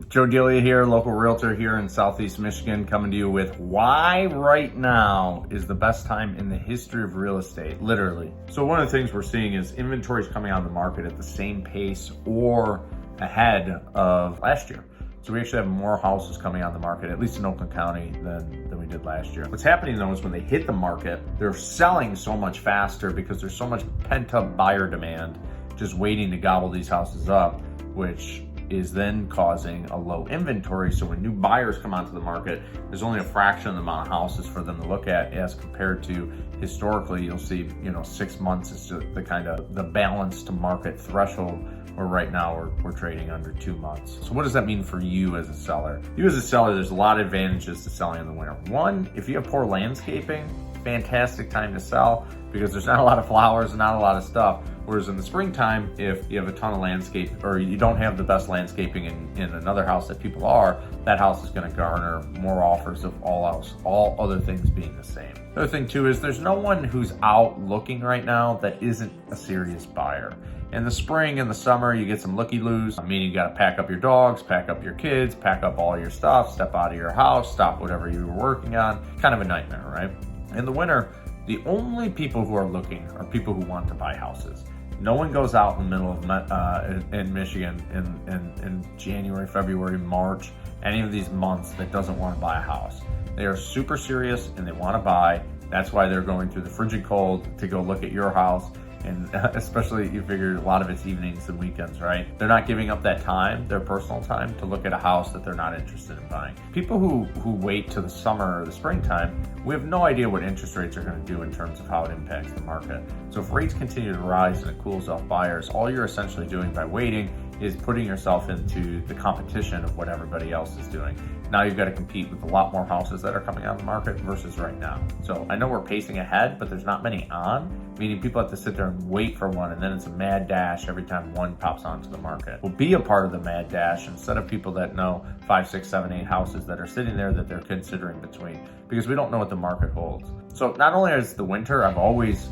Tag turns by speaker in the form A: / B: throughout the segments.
A: Joe Delia here, local realtor here in Southeast Michigan, coming to you with why right now is the best time in the history of real estate, literally. So one of the things we're seeing is inventory is coming on the market at the same pace or ahead of last year. So we actually have more houses coming on the market, at least in Oakland County, than we did last year. What's happening though is when they hit the market, they're selling so much faster because there's so much pent-up buyer demand just waiting to gobble these houses up, which is then causing a low inventory. So when new buyers come onto the market, there's only a fraction of the amount of houses for them to look at as compared to historically, you'll see, 6 months is the kind of the balance to market threshold, where right now we're trading under 2 months. So what does that mean for you as a seller? You as a seller, there's a lot of advantages to selling in the winter. One, if you have poor landscaping, fantastic time to sell because there's not a lot of flowers and not a lot of stuff. Whereas in the springtime, if you have a ton of landscape or you don't have the best landscaping in another house that people are, that house is going to garner more offers of all other things being the same. The other thing too is there's no one who's out looking right now that isn't a serious buyer. In the spring and the summer, you get some looky-loos, meaning you got to pack up your dogs, pack up your kids, pack up all your stuff, step out of your house, stop whatever you were working on. Kind of a nightmare, right? In the winter, the only people who are looking are people who want to buy houses. No one goes out in the middle of in Michigan in January, February, March, any of these months that doesn't want to buy a house. They are super serious and they want to buy. That's why they're going through the frigid cold to go look at your house. And especially, you figure a lot of it's evenings and weekends, right? They're not giving up that time, their personal time, to look at a house that they're not interested in buying. People who wait till the summer or the springtime, we have no idea what interest rates are going to do in terms of how it impacts the market. So if rates continue to rise and it cools off buyers, all you're essentially doing by waiting is putting yourself into the competition of what everybody else is doing. Now you've got to compete with a lot more houses that are coming on the market versus right now. So I know we're pacing ahead, but there's not many on, meaning people have to sit there and wait for one, and then it's a mad dash every time one pops onto the market. We'll be a part of the mad dash instead of people that know 5, 6, 7, 8 houses that are sitting there that they're considering between, because we don't know what the market holds. So not only is the winter, I've always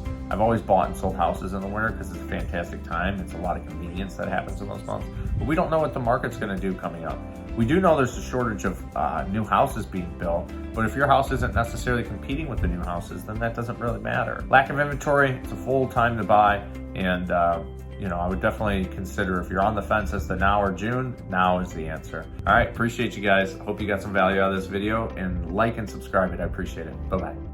A: bought and sold houses in the winter because it's a fantastic time. It's a lot of convenience that happens in those months, but we don't know what the market's going to do coming up. We do know there's a shortage of new houses being built, but if your house isn't necessarily competing with the new houses, then that doesn't really matter. Lack of inventory, it's a full time to buy, and I would definitely consider, if you're on the fence as to now or June, now is the answer. All right, appreciate you guys. Hope you got some value out of this video, and like and subscribe it. I appreciate it. Bye-bye.